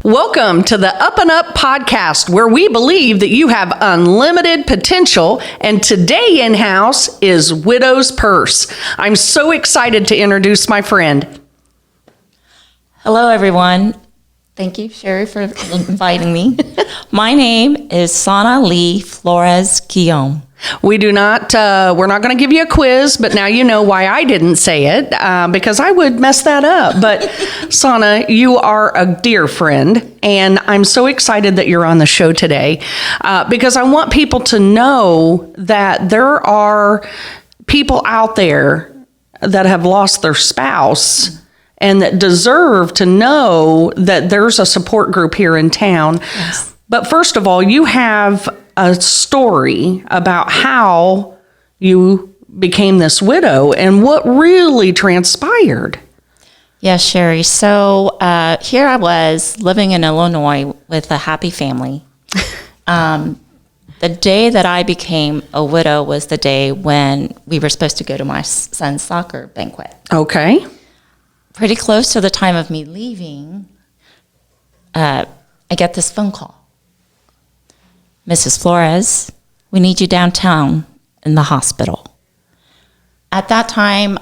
Welcome to the Up and Up podcast, where we believe that you have unlimited potential, and today in-house is Widow's Purse. I'm so excited to introduce my friend. Hello, everyone. Thank you, Sherry, for inviting me. My name is Sunah Lee Flores-Guillaume. We're not going to give you a quiz, but now you know why I didn't say it, because I would mess that up. But Sunah, you are a dear friend, and I'm so excited that you're on the show today, because I want people to know that there are people out there that have lost their spouse and that deserve to know that there's a support group here in town. Yes. But first of all, you have a story about how you became this widow and what really transpired. Yes, Sherry. So here I was living in Illinois with a happy family. The day that I became a widow was the day when we were supposed to go to my son's soccer banquet. Okay. Pretty close to the time of me leaving, I get this phone call. Mrs. Flores, we need you downtown in the hospital. At that time,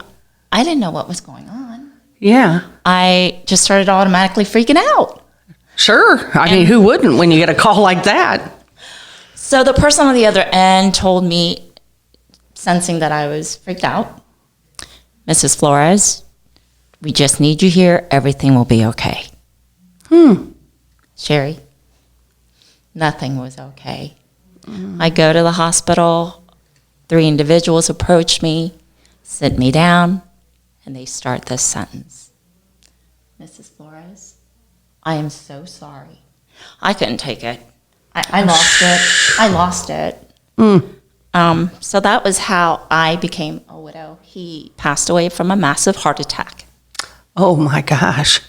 I didn't know what was going on. Yeah. I just started automatically freaking out. Sure. I mean, who wouldn't when you get a call like that? So the person on the other end told me, sensing that I was freaked out, Mrs. Flores, we just need you here. Everything will be okay. Sherry, nothing was okay. I go to the hospital. 3 individuals approach me, sit me down, and they start this sentence. Mrs. Flores, I am so sorry. I couldn't take it. I lost it. So that was how I became a widow. He passed away from a massive heart attack. Oh my gosh.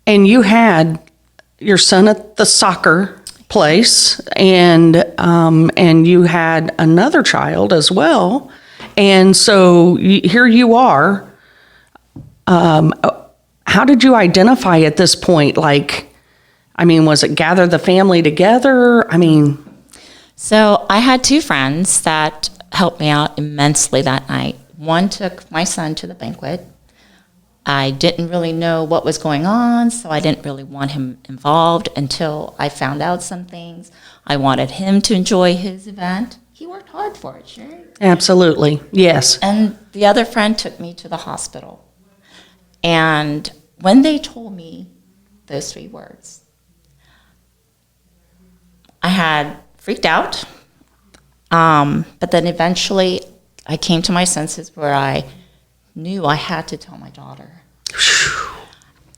And you had your son at the soccer place, and you had another child as well. And so here you are. How did you identify at this point? Was it gather the family together? So I had 2 friends that helped me out immensely that night. One took my son to the banquet. I didn't really know what was going on, so I didn't really want him involved until I found out some things. I wanted him to enjoy his event. He worked hard for it, sure. Absolutely, yes. And the other friend took me to the hospital. And when they told me those 3 words, I had freaked out, but then eventually I came to my senses where I knew I had to tell my daughter.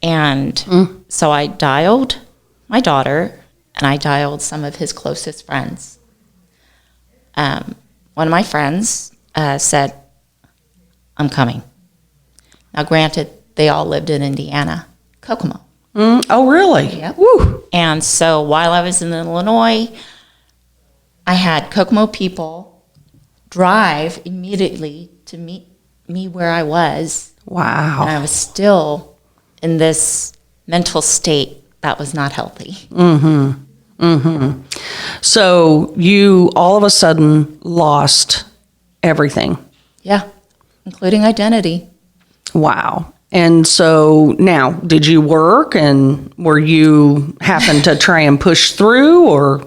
And so I dialed my daughter, and I dialed some of his closest friends. One of my friends said, I'm coming. Now, granted, they all lived in Indiana, Kokomo. Oh, really? Yep. Woo. And so while I was in Illinois, I had Kokomo people drive immediately to meet me where I was. Wow. And I was still in this mental state that was not healthy. So you all of a sudden lost everything. Yeah, including identity. Wow. And so now, did you work, and were you having to try and push through, or?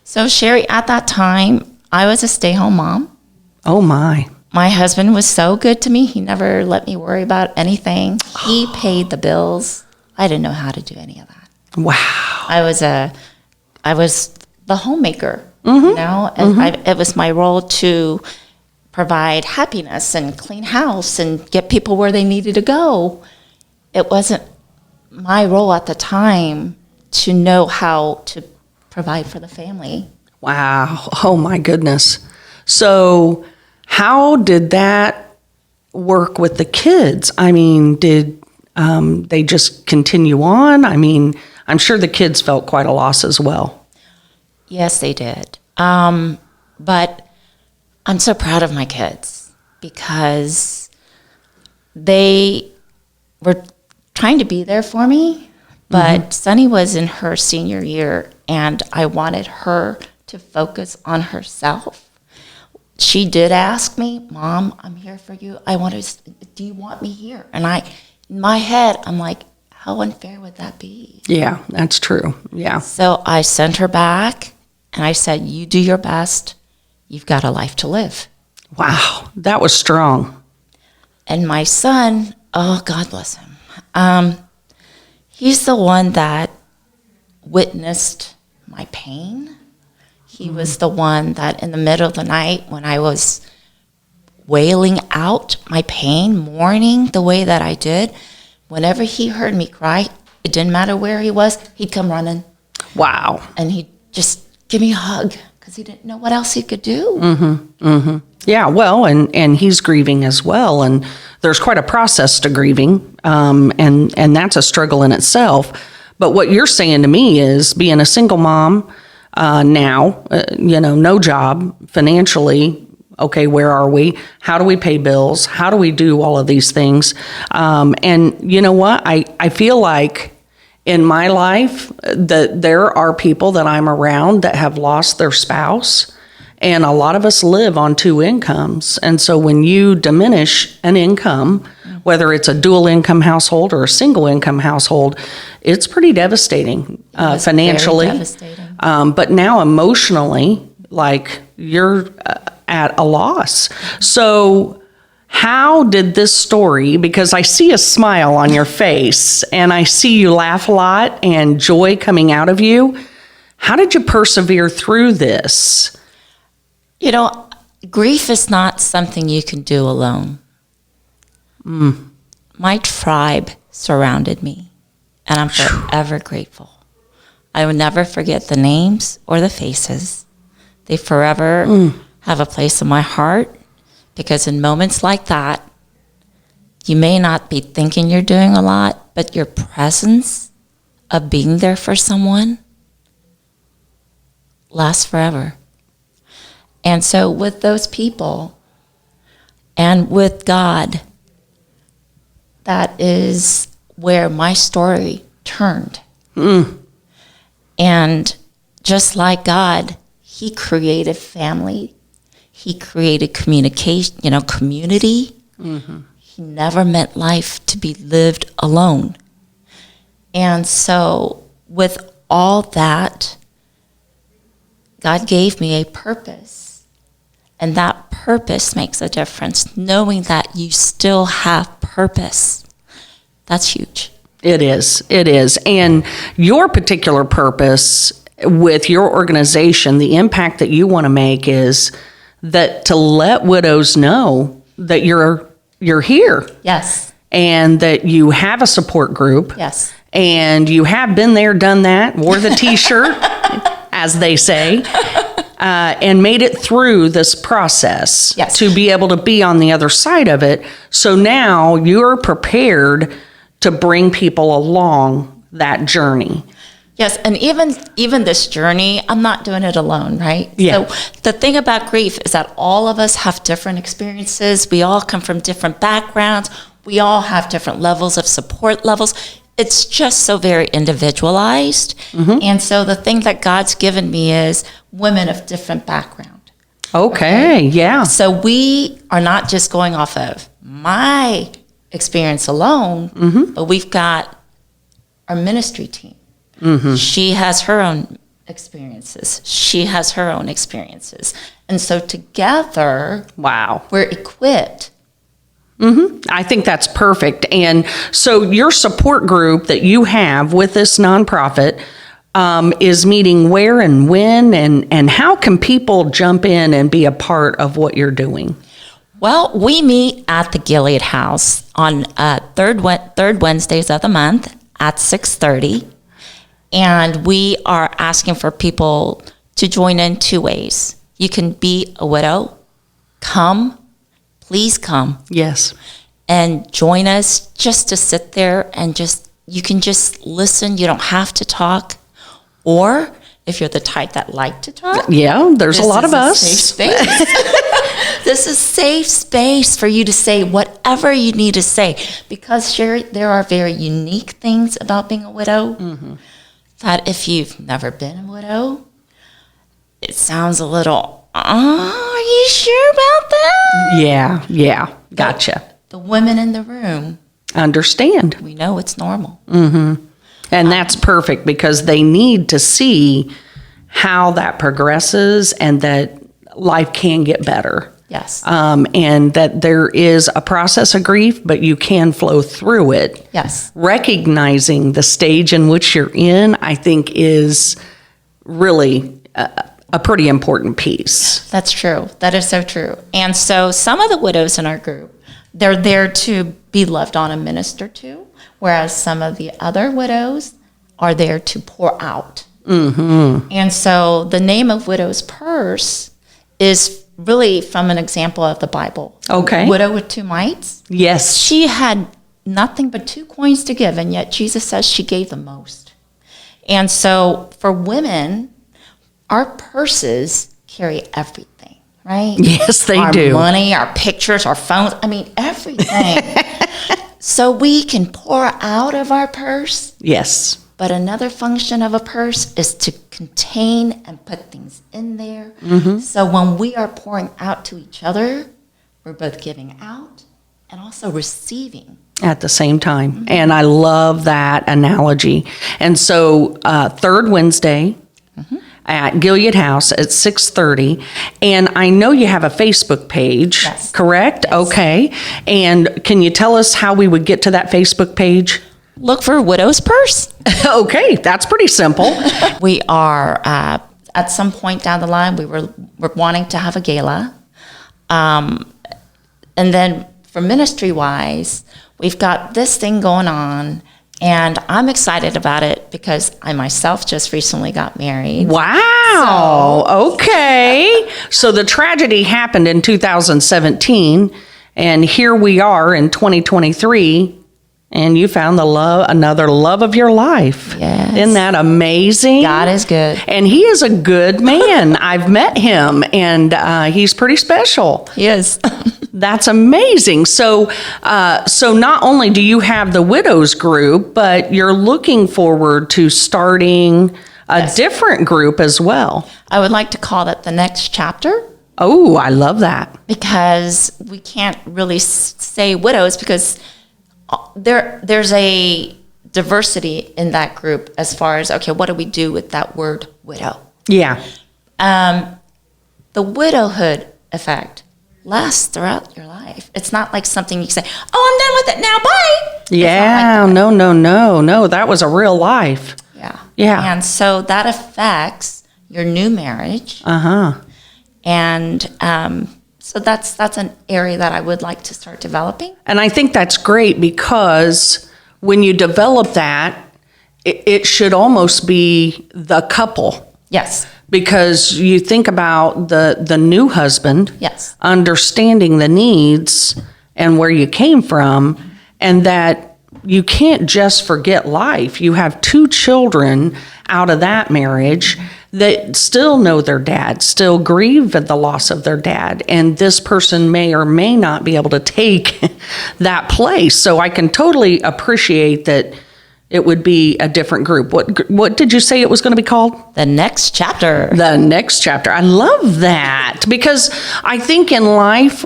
So Sherry, at that time, I was a stay-home mom. Oh my. My husband was so good to me. He never let me worry about anything. He paid the bills. I didn't know how to do any of that. Wow. I was the homemaker, you know, and it was my role to provide happiness and clean house and get people where they needed to go. It wasn't my role at the time to know how to provide for the family. Wow. Oh my goodness. So how did that work with the kids? Did they just continue on? I'm sure the kids felt quite a loss as well. Yes, they did. But I'm so proud of my kids because they were trying to be there for me, But Sunny was in her senior year, and I wanted her to focus on herself. She did ask me, Mom, I'm here for you. Do you want me here? And in my head, I'm like, how unfair would that be? Yeah, that's true. Yeah. So I sent her back, and I said, you do your best. You've got a life to live. Wow, that was strong. And my son, oh, God bless him. He's the one that witnessed my pain. He was the one that in the middle of the night when I was wailing out my pain, mourning the way that I did, whenever he heard me cry, it didn't matter where he was, he'd come running. Wow. And he'd just give me a hug because he didn't know what else he could do. Yeah, well, and he's grieving as well, and there's quite a process to grieving, and that's a struggle in itself. But what you're saying to me is, being a single mom now, no job, financially, okay, where are we? How do we pay bills? How do we do all of these things? And you know what? I feel like in my life that there are people that I'm around that have lost their spouse. And a lot of us live on two incomes. And so when you diminish an income, whether it's a dual income household or a single income household, it's pretty devastating financially. Very devastating. But now emotionally, like you're at a loss. So how did this story, because I see a smile on your face and I see you laugh a lot and joy coming out of you. How did you persevere through this? Grief is not something you can do alone. My tribe surrounded me, and I'm forever grateful. I will never forget the names or the faces. They forever have a place in my heart, because in moments like that, you may not be thinking you're doing a lot, but your presence of being there for someone lasts forever. And so with those people and with God, that is where my story turned. And just like God, he created family. He created communication, community. He never meant life to be lived alone. And so with all that, God gave me a purpose. And that purpose makes a difference. Knowing that you still have purpose, that's huge. It is. It is. And your particular purpose with your organization, the impact that you want to make is that to let widows know that you're here. Yes. And that you have a support group. Yes. And you have been there, done that, wore the T-shirt, as they say. And made it through this process to be able to be on the other side of it. So now you're prepared to bring people along that journey. Yes, and even this journey, I'm not doing it alone, right? Yeah. So the thing about grief is that all of us have different experiences. We all come from different backgrounds. We all have different levels of support levels. It's just so very individualized. And so the thing that God's given me is women of different background. Okay, yeah. So we are not just going off of my experience alone, but we've got our ministry team. She has her own experiences. She has her own experiences. And so together, we're equipped. I think that's perfect. And so your support group that you have with this nonprofit is meeting where and when, and how can people jump in and be a part of what you're doing? Well, we meet at the Gilead House on third Wednesdays of the month at 6:30. And we are asking for people to join in two ways. You can be a widow. Please come. Yes. And join us just to sit there and you can just listen. You don't have to talk. Or if you're the type that like to talk. Yeah, there's a This lot is of a us. safe space. This is safe space for you to say whatever you need to say. Because, Sherry, there are very unique things about being a widow that if you've never been a widow, it sounds a little, are you sure about that? Yeah, gotcha. The women in the room, Understand. we know it's normal. And that's perfect because they need to see how that progresses and that life can get better. Yes. And that there is a process of grief, but you can flow through it. Yes. Recognizing the stage in which you're in, I think, is really a pretty important piece. That's true. That is so true. And so some of the widows in our group, they're there to be loved on and ministered to, whereas some of the other widows are there to pour out. And so the name of Widow's Purse is really from an example of the Bible. Okay. Widow with 2 mites. Yes. She had nothing but 2 coins to give, and yet Jesus says she gave the most. And so for women, our purses carry everything, right? Yes, they our do. Our money, our pictures, our phones, I mean, everything. So we can pour out of our purse. Yes. But another function of a purse is to contain and put things in there. So when we are pouring out to each other, we're both giving out and also receiving. At the same time. And I love that analogy. And so third Wednesday at Gilead House at 6:30. And I know you have a Facebook page, Yes. correct? Yes. Okay. And can you tell us how we would get to that Facebook page? Look for Widow's Purse. Okay, that's pretty simple. We are, at some point down the line, we're wanting to have a gala. And then for ministry-wise, we've got this thing going on, and I'm excited about it because I myself just recently got married. Wow. Okay. So the tragedy happened in 2017, and here we are in 2023. And you found another love of your life. Yes. Isn't that amazing? God is good. And he is a good man. I've met him, and he's pretty special. Yes. That's amazing. So not only do you have the widows group, but you're looking forward to starting a different group as well. I would like to call that the next chapter. Oh, I love that. Because we can't really say widows because there's a diversity in that group as far as, okay, what do we do with that word widow? Yeah. The widowhood effect lasts throughout your life. It's not like something you can say, oh, I'm done with it now, bye. Yeah, no. That was a real life. Yeah. Yeah. And so that affects your new marriage. And so that's an area that I would like to start developing. And I think that's great because when you develop that, it should almost be the couple. Yes. Because you think about the new husband, Yes. understanding the needs and where you came from, and that you can't just forget life. You have 2 children out of that marriage that still know their dad, still grieve at the loss of their dad, and this person may or may not be able to take that place. So I can totally appreciate that it would be a different group. What did you say it was going to be called? The next chapter. The next chapter. I love that because I think in life,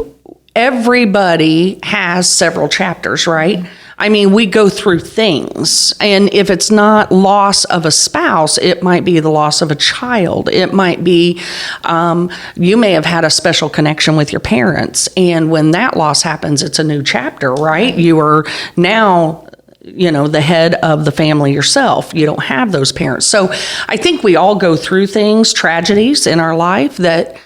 everybody has several chapters, right? I mean, we go through things, and if it's not loss of a spouse, it might be the loss of a child. It might be, you may have had a special connection with your parents, and when that loss happens, it's a new chapter, right? You are now, the head of the family yourself. You don't have those parents. So I think we all go through things, tragedies in our life that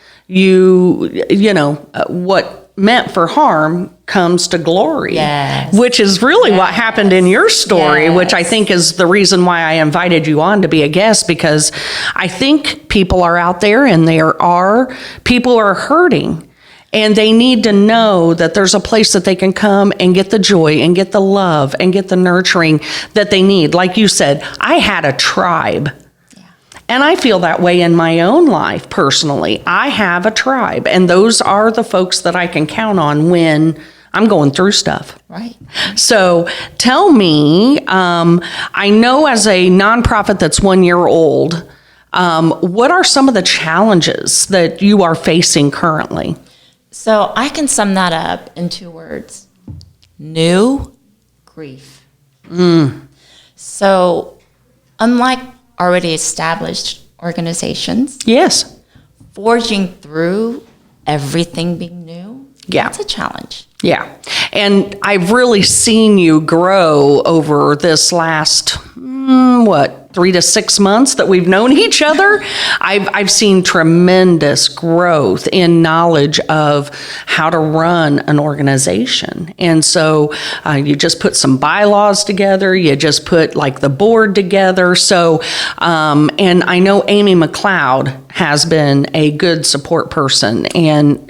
what meant for harm comes to glory. Yes. Which is really what happened in your story, which I think is the reason why I invited you on to be a guest, because I think people are out there and people are hurting. And they need to know that there's a place that they can come and get the joy and get the love and get the nurturing that they need. Like you said, I had a tribe. And I feel that way in my own life personally. I have a tribe, and those are the folks that I can count on when I'm going through stuff. Right. So tell me, I know as a nonprofit that's 1 year old, what are some of the challenges that you are facing currently? So I can sum that up in 2 words. New grief. So unlike already established organizations, Yes. forging through everything being new, Yeah. it's a challenge. Yeah. And I've really seen you grow over this last, 3 to 6 months that we've known each other. I've seen tremendous growth in knowledge of how to run an organization. And so you just put some bylaws together. You just put like the board together. So, and I know Amy McLeod has been a good support person, and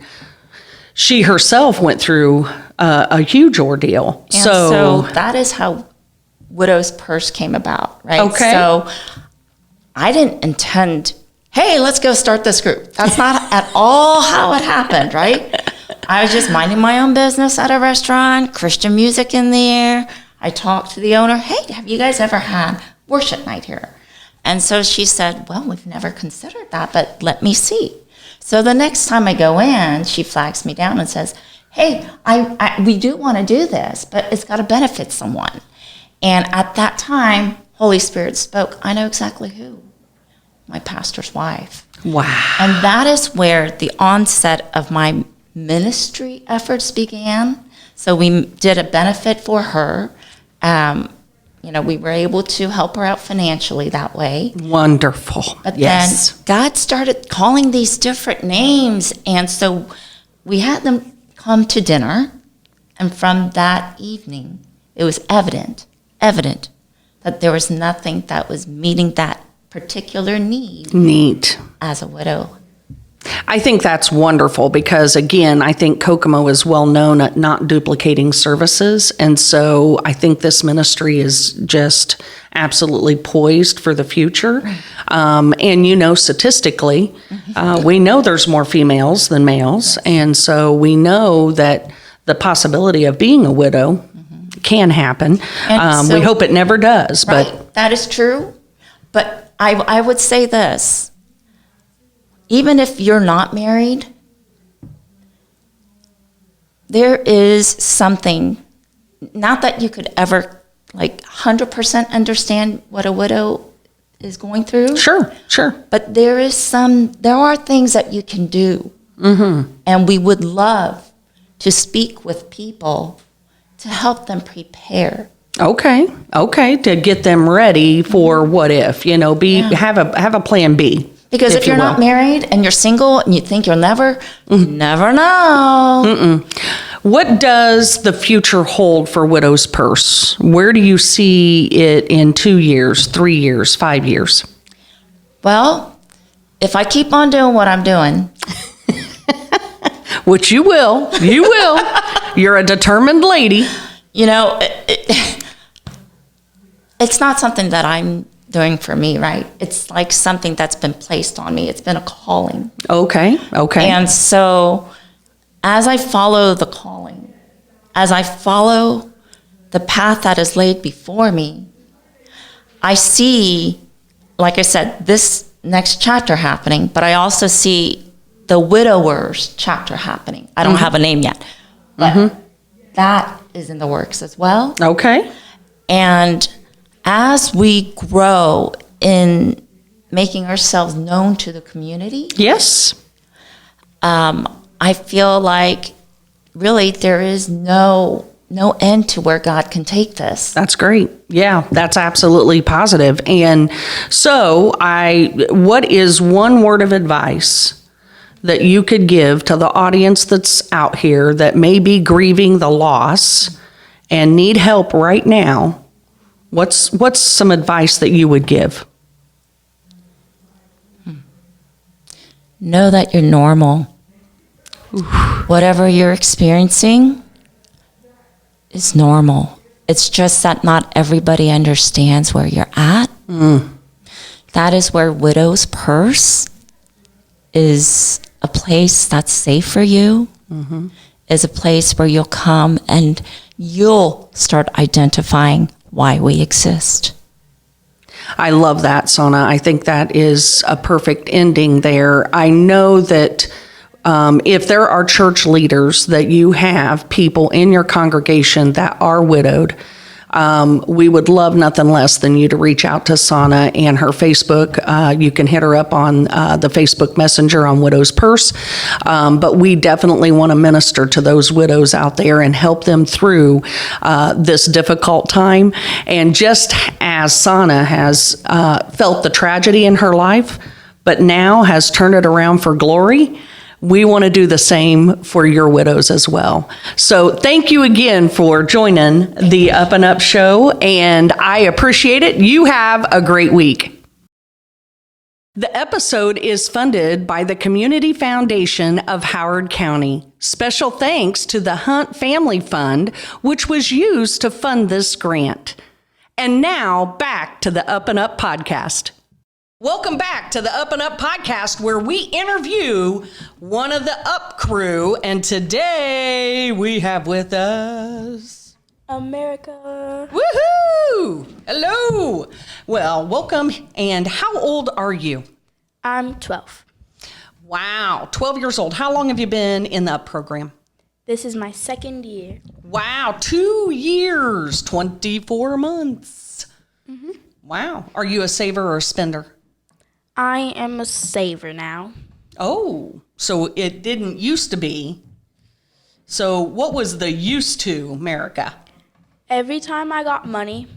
she herself went through a huge ordeal. And so that is how Widow's Purse came about, right? Okay. So I didn't intend, hey, let's go start this group. That's not at all how it happened, right? I was just minding my own business at a restaurant, Christian music in the air. I talked to the owner, hey, have you guys ever had worship night here? And so she said, well, we've never considered that, but let me see. So the next time I go in, she flags me down and says, hey, we do want to do this, but it's got to benefit someone. And at that time, Holy Spirit spoke. I know exactly who. My pastor's wife. Wow. And that is where the onset of my ministry efforts began. So we did a benefit for her. We were able to help her out financially that way. Wonderful. But yes. then God started calling these different names. And so we had them come to dinner. And from that evening, it was evident that there was nothing that was meeting that particular need. Neat. As a widow. I think that's wonderful because, again, I think Kokomo is well known at not duplicating services. And so I think this ministry is just absolutely poised for the future. And, statistically, we know there's more females than males. And so we know that the possibility of being a widow can happen. We hope it never does. Right, but that is true. But I would say this. Even if you're not married, there is something, not that you could ever 100% understand what a widow is going through. Sure. But there are things that you can do. Mm-hmm. And we would love to speak with people to help them prepare. Okay, to get them ready for what if, have a plan B. Because if you're not married and you're single and you think you never know. What does the future hold for Widow's Purse? Where do you see it in 2 years, 3 years, 5 years? Well, if I keep on doing what I'm doing. Which you will. You're a determined lady. It's not something that I'm doing for me, right? It's like something that's been placed on me. It's been a calling. Okay. And so as I follow the calling, as I follow the path that is laid before me, I see, like I said, this next chapter happening, but I also see the widower's chapter happening. I don't have a name yet, but that is in the works as well. Okay. And as we grow in making ourselves known to the community, yes, I feel like really there is no end to where God can take this. That's great. Yeah, that's absolutely positive. And so what is one word of advice that you could give to the audience that's out here that may be grieving the loss and need help right now? What's some advice that you would give? Know that you're normal. Whatever you're experiencing is normal. It's just that not everybody understands where you're at. That is where Widow's Purse is a place that's safe for you, is a place where you'll come and you'll start identifying why we exist. I love that, Sunah. I think that is a perfect ending there. I know that if there are church leaders that you have, people in your congregation that are widowed, we would love nothing less than you to reach out to Sunah and her Facebook. You can hit her up on the Facebook Messenger on Widow's Purse. But we definitely want to minister to those widows out there and help them through this difficult time. And just as Sunah has felt the tragedy in her life, but now has turned it around for glory, we want to do the same for your widows as well. So thank you again for joining the Up and Up show, and I appreciate it. You have a great week. The episode is funded by the Community Foundation of Howard County. Special thanks to the Hunt Family Fund, which was used to fund this grant. And now back to the Up and Up podcast. Welcome back to the Up and Up podcast, where we interview one of the Up crew. And today we have with us America. Woohoo! Hello. Well, welcome. And how old are you? I'm 12. Wow, 12 years old. How long have you been in the Up program? This is my second year. Wow, 2 years, 24 months. Wow. Are you a saver or a spender? I am a saver now. Oh, so it didn't used to be. So what was the used to, America? Every time I got money,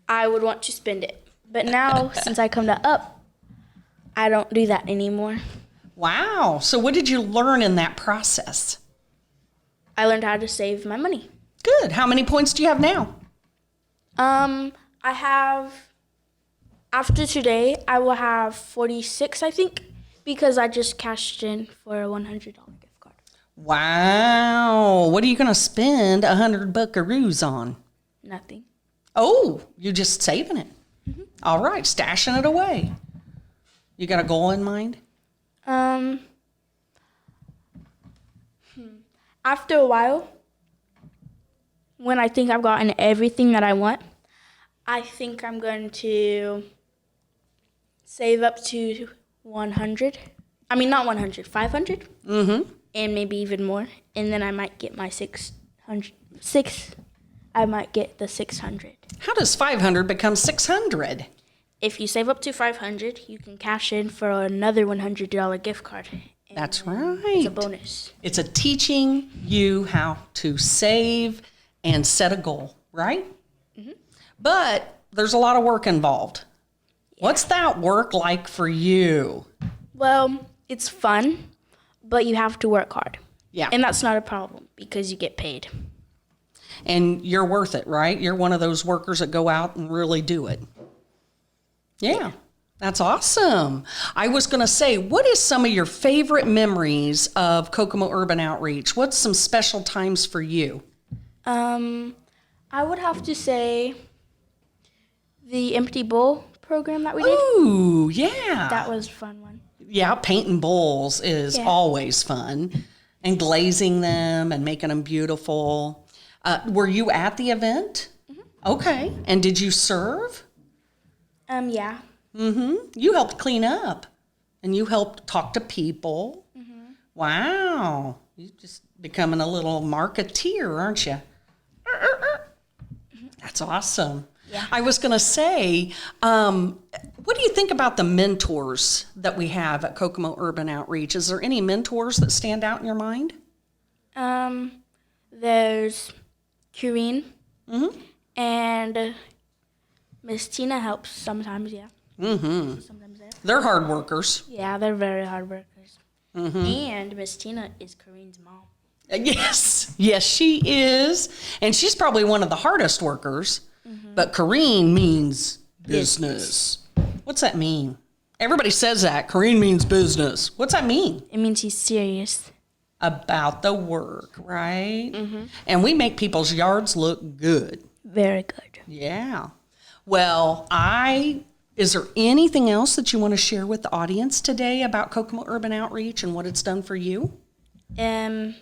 I would want to spend it. But now, since I come to Up, I don't do that anymore. Wow. So what did you learn in that process? I learned how to save my money. Good. How many points do you have now? I have, after today, I will have 46, I think, because I just cashed in for a $100 gift card. Wow. What are you going to spend $100 buckaroos on? Nothing. Oh, you're just saving it. All right. Stashing it away. You got a goal in mind? After a while, when I think I've gotten everything that I want, I think I'm going to save up to 100. I mean, not 100, 500. And maybe even more. And then I might get my 600. I might get the 600. How does 500 become 600? If you save up to 500, you can cash in for another $100 gift card. And That's right. It's a bonus. It's a teaching you how to save and set a goal, right? But there's a lot of work involved. What's that work like for you? Well, it's fun, but you have to work hard. Yeah. And that's not a problem because you get paid. And you're worth it, right? You're one of those workers that go out and really do it. Yeah. That's awesome. I was going to say, what is some of your favorite memories of Kokomo Urban Outreach? What's some special times for you? I would have to say the empty bowl program that we did. Ooh, yeah. That was a fun one. Yeah, painting bowls is always fun. And glazing them and making them beautiful. Were you at the event? Okay. And did you serve? Yeah. You helped clean up. And you helped talk to people. Wow. You're just becoming a little marketeer, aren't you? That's awesome. Yeah. I was going to say, what do you think about the mentors that we have at Kokomo Urban Outreach? Is there any mentors that stand out in your mind? There's Corrine. And Miss Tina helps sometimes, yeah. Sometimes, yeah. They're hard workers. Yeah, they're very hard workers. And Miss Tina is Corrine's mom. Yes, she is. And she's probably one of the hardest workers. But Corrine means business. What's that mean? Everybody says that. Corrine means business. What's that mean? It means he's serious. About the work, right? And we make people's yards look good. Very good. Yeah. Well, I Is there anything else that you want to share with the audience today about Kokomo Urban Outreach and what it's done for you? It's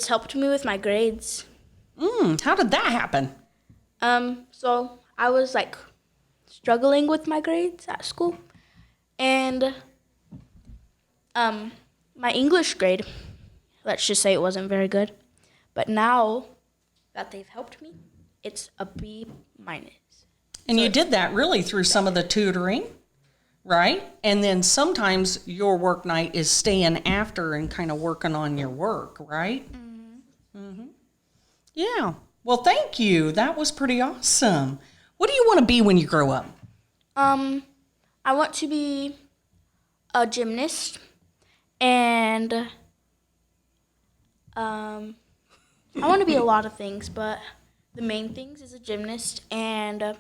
helped me with my grades. How did that happen? So I was like struggling with my grades at school, and my English grade, let's just say it wasn't very good, but now that they've helped me, it's a B minus. And you did that really through some of the tutoring, right? And then sometimes your work night is staying after and kind of working on your work, right? Yeah. Well, thank you. That was pretty awesome. What do you want to be when you grow up? I want to be a gymnast, and I want to be a lot of things, but the main things is a gymnast and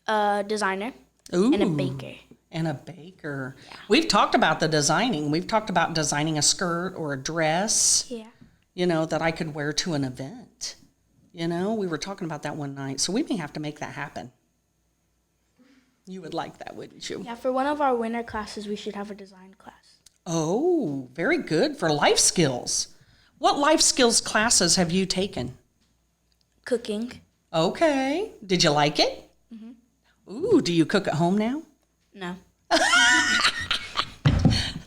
a designer and a baker. And a baker. Yeah. We've talked about the designing. We've talked about designing a skirt or a dress, that I could wear to an event. We were talking about that one night. So we may have to make that happen. You would like that, wouldn't you? Yeah, for one of our winter classes, we should have a design class. Oh, very good. For life skills. What life skills classes have you taken? Cooking. Okay. Did you like it? Ooh, do you cook at home now? No.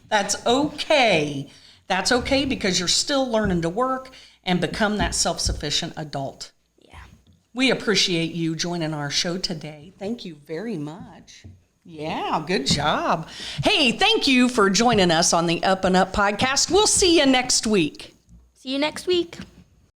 That's okay. That's okay because you're still learning to work and become that self-sufficient adult. Yeah. We appreciate you joining our show today. Thank you very much. Yeah, good job. Hey, thank you for joining us on the Up and Up podcast. We'll see you next week. See you next week.